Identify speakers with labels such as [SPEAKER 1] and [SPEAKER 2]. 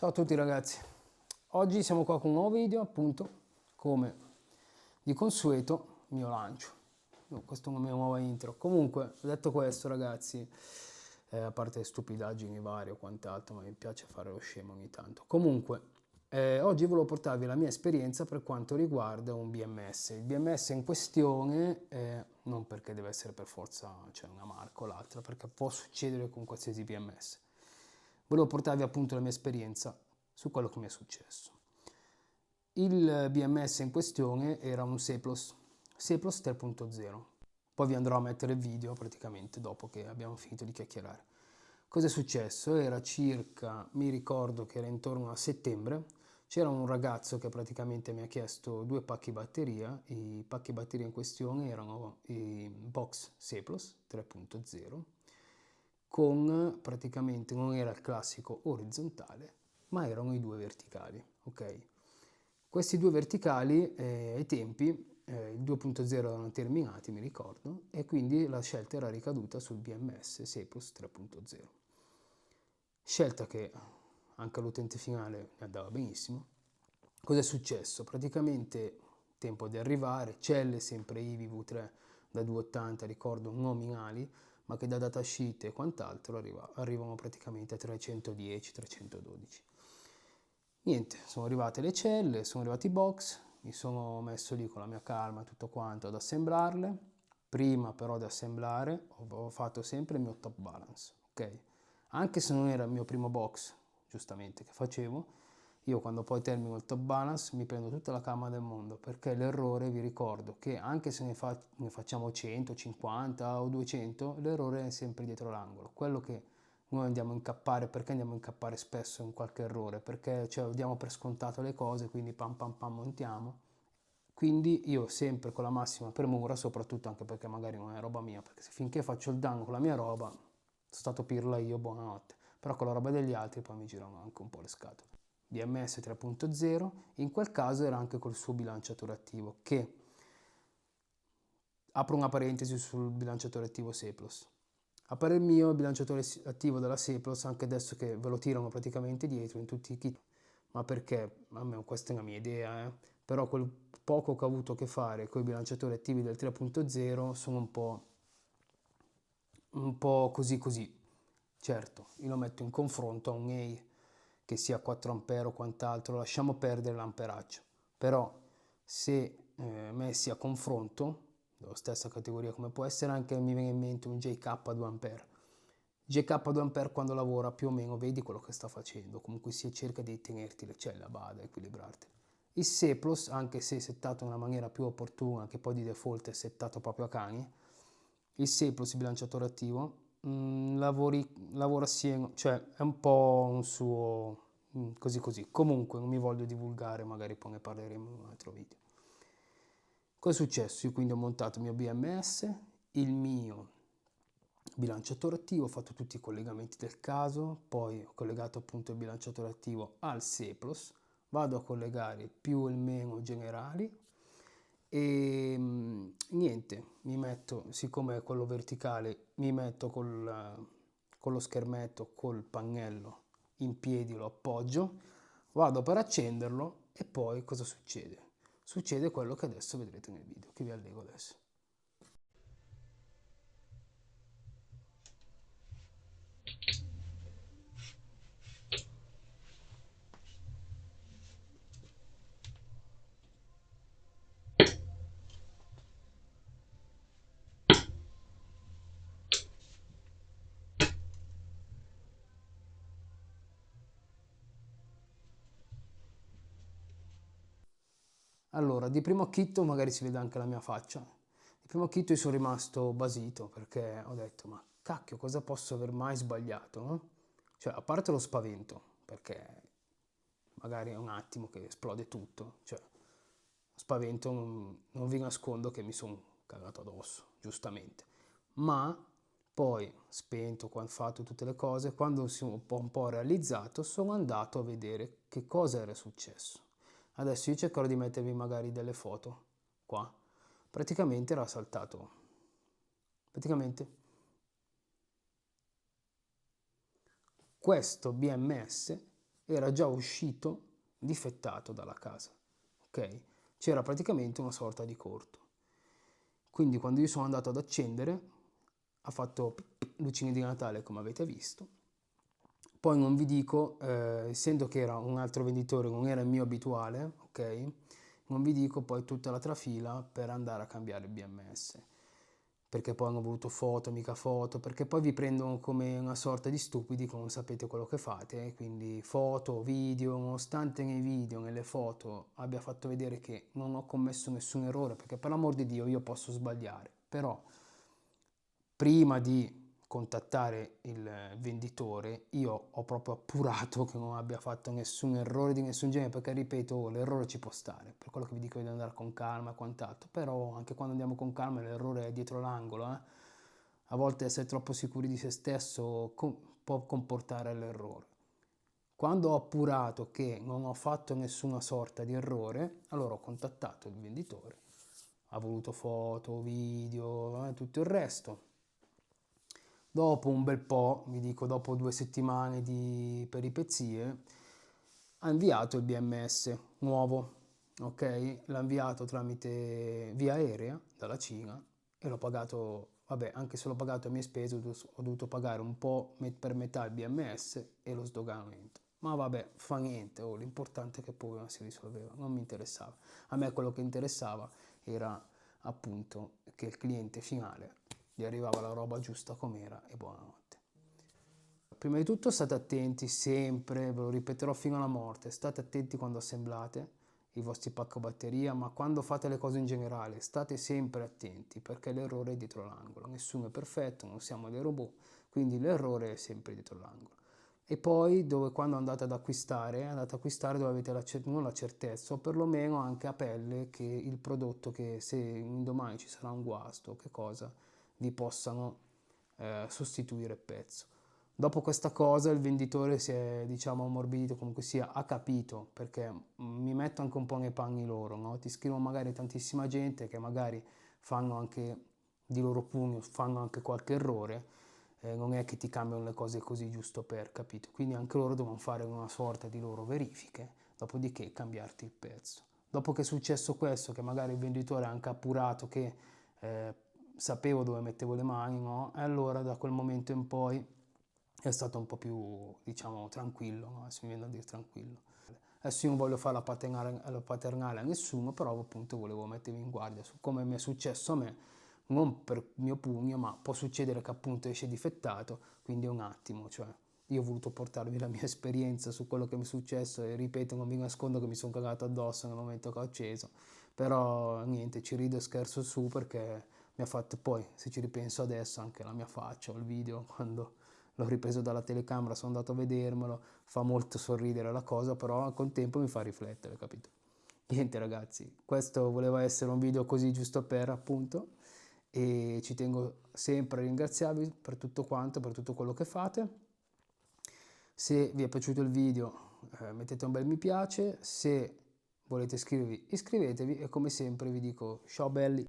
[SPEAKER 1] Ciao a tutti ragazzi, oggi siamo qua con un nuovo video, appunto, come di consueto, mio lancio. Questa è una mia nuova intro. Comunque, detto questo ragazzi, a parte stupidaggini varie o quant'altro, ma mi piace fare lo scemo ogni tanto. Comunque, oggi volevo portarvi la mia esperienza per quanto riguarda un BMS. Il BMS in questione, non perché deve essere per forza, cioè una marca o l'altra, perché può succedere con qualsiasi BMS. Volevo portarvi appunto la mia esperienza su quello che mi è successo. Il BMS in questione era un Seplos 3.0. Poi vi andrò a mettere il video praticamente dopo che abbiamo finito di chiacchierare. Cosa è successo? Era circa, mi ricordo che era intorno a settembre, c'era un ragazzo che praticamente mi ha chiesto 2 pacchi batteria. I pacchi batteria in questione erano i Box Seplos 3.0 con praticamente non era il classico orizzontale, ma erano i 2 verticali, ok? Questi 2 verticali ai tempi il 2.0 erano terminati, mi ricordo, e quindi la scelta era ricaduta sul BMS Seplos 3.0. Scelta che anche all'utente finale ne andava benissimo. Cosa è successo? Praticamente tempo di arrivare, celle sempre IVI V3 da 280, ricordo, nominali, ma che da datasheet e quant'altro arrivano praticamente a 310-312. Niente, sono arrivate le celle, sono arrivati i box, mi sono messo lì con la mia calma e tutto quanto ad assemblarle. Prima però di assemblare ho fatto sempre il mio top balance, ok? Anche se non era il mio primo box, giustamente, che facevo, io quando poi termino il top balance mi prendo tutta la calma del mondo, perché l'errore, vi ricordo, che anche se ne facciamo 100, 50 o 200, l'errore è sempre dietro l'angolo. Quello che noi andiamo a incappare, perché andiamo a incappare spesso in qualche errore? Perché cioè, diamo per scontato le cose, quindi pam pam pam montiamo. Quindi io sempre con la massima premura, soprattutto anche perché magari non è roba mia, perché se finché faccio il danno con la mia roba, sono stato pirla io, buonanotte. Però con la roba degli altri poi mi girano anche un po' le scatole. BMS 3.0, in quel caso era anche col suo bilanciatore attivo, che apro una parentesi sul bilanciatore attivo Seplos. A parer mio il bilanciatore attivo della Seplos, anche adesso che ve lo tirano praticamente dietro in tutti i kit, ma perché, a me, questa è una mia idea, però quel poco che ho avuto a che fare con i bilanciatori attivi del 3.0 sono un po' così così. Certo, io lo metto in confronto a un EI che sia 4 A o quant'altro, lasciamo perdere l'amperaggio, però se messi a confronto, della stessa categoria come può essere anche, mi viene in mente un JK 2 A. JK 2 A quando lavora più o meno vedi quello che sta facendo, comunque si cerca di tenerti le celle a bada, equilibrarti. Il Seplos, anche se è settato in una maniera più opportuna, che poi di default è settato proprio a cani, il Seplos, il bilanciatore attivo, lavora assieme, cioè è un po' un suo così così. Comunque non mi voglio divulgare, magari poi ne parleremo in un altro video. Cosa è successo? Io quindi ho montato il mio BMS, il mio bilanciatore attivo, ho fatto tutti i collegamenti del caso, poi ho collegato appunto il bilanciatore attivo al Seplos, vado a collegare più e meno generali e niente, mi metto, siccome è quello verticale, mi metto con lo schermetto, col pannello in piedi, lo appoggio, vado per accenderlo e poi cosa succede? Succede quello che adesso vedrete nel video, che vi allego adesso. Allora, di primo acchito magari si vede anche la mia faccia. Di primo acchito io sono rimasto basito perché ho detto, ma cacchio, cosa posso aver mai sbagliato, no? Cioè, a parte lo spavento, perché magari è un attimo che esplode tutto, cioè, spavento, non vi nascondo che mi sono cagato addosso, giustamente. Ma poi, spento, quando ho fatto tutte le cose, quando sono un po' realizzato, sono andato a vedere che cosa era successo. Adesso io cercherò di mettervi magari delle foto qua. Praticamente era saltato. Praticamente questo BMS era già uscito difettato dalla casa, ok? C'era praticamente una sorta di corto. Quindi quando io sono andato ad accendere, ha fatto lucine di Natale come avete visto. Poi non vi dico, essendo che era un altro venditore, non era il mio abituale, ok? Non vi dico poi tutta la trafila per andare a cambiare il BMS. Perché poi hanno voluto foto, mica foto, perché poi vi prendono come una sorta di stupidi che non sapete quello che fate, quindi foto, video, nonostante nei video, nelle foto abbia fatto vedere che non ho commesso nessun errore, perché per l'amor di Dio io posso sbagliare, però prima di contattare il venditore io ho proprio appurato che non abbia fatto nessun errore di nessun genere, perché ripeto, l'errore ci può stare, per quello che vi dico di andare con calma e quant'altro, però anche quando andiamo con calma l'errore è dietro l'angolo, a volte essere troppo sicuri di se stesso può comportare l'errore. Quando ho appurato che non ho fatto nessuna sorta di errore, allora ho contattato il venditore, ha voluto foto, video, tutto il resto. Dopo un bel po', vi dico dopo 2 settimane di peripezie, ha inviato il BMS nuovo, ok? L'ha inviato tramite via aerea dalla Cina e l'ho pagato, vabbè, anche se l'ho pagato a mie spese, ho dovuto pagare un po' per metà il BMS e lo sdoganamento. Ma vabbè, fa niente, l'importante è che il problema si risolveva, non mi interessava. A me quello che interessava era appunto che il cliente finale gli arrivava la roba giusta com'era e buonanotte. Prima di tutto state attenti sempre, ve lo ripeterò fino alla morte, state attenti quando assemblate i vostri pacco batteria, ma quando fate le cose in generale state sempre attenti perché l'errore è dietro l'angolo, nessuno è perfetto, non siamo dei robot, quindi l'errore è sempre dietro l'angolo. E poi quando andate ad acquistare dove avete non la certezza o perlomeno anche a pelle che il prodotto, che se un domani ci sarà un guasto, che cosa, vi possano sostituire il pezzo. Dopo questa cosa il venditore si è, diciamo, ammorbidito, comunque sia, ha capito, perché mi metto anche un po' nei panni loro, no? Ti scrivono magari tantissima gente che magari fanno anche di loro pugno, fanno anche qualche errore, non è che ti cambiano le cose così giusto per, capito? Quindi anche loro devono fare una sorta di loro verifiche, dopodiché cambiarti il pezzo. Dopo che è successo questo, che magari il venditore ha anche appurato che eh, sapevo dove mettevo le mani, no? E allora da quel momento in poi è stato un po' più, diciamo, tranquillo, no? Adesso mi viene da dire tranquillo. Adesso io non voglio fare la paternale a nessuno, però appunto volevo mettervi in guardia su come mi è successo a me, non per mio pugno, ma può succedere che appunto esce difettato, quindi è un attimo, cioè io ho voluto portarvi la mia esperienza su quello che mi è successo e ripeto, non vi nascondo che mi sono cagato addosso nel momento che ho acceso, però niente, ci rido e scherzo su perché mi ha fatto poi, se ci ripenso adesso, anche la mia faccia, il video, quando l'ho ripreso dalla telecamera, sono andato a vedermelo, fa molto sorridere la cosa, però al contempo mi fa riflettere, capito? Niente ragazzi, questo voleva essere un video così giusto per appunto e ci tengo sempre a ringraziarvi per tutto quanto, per tutto quello che fate. Se vi è piaciuto il video mettete un bel mi piace, se volete iscrivervi iscrivetevi e come sempre vi dico ciao belli!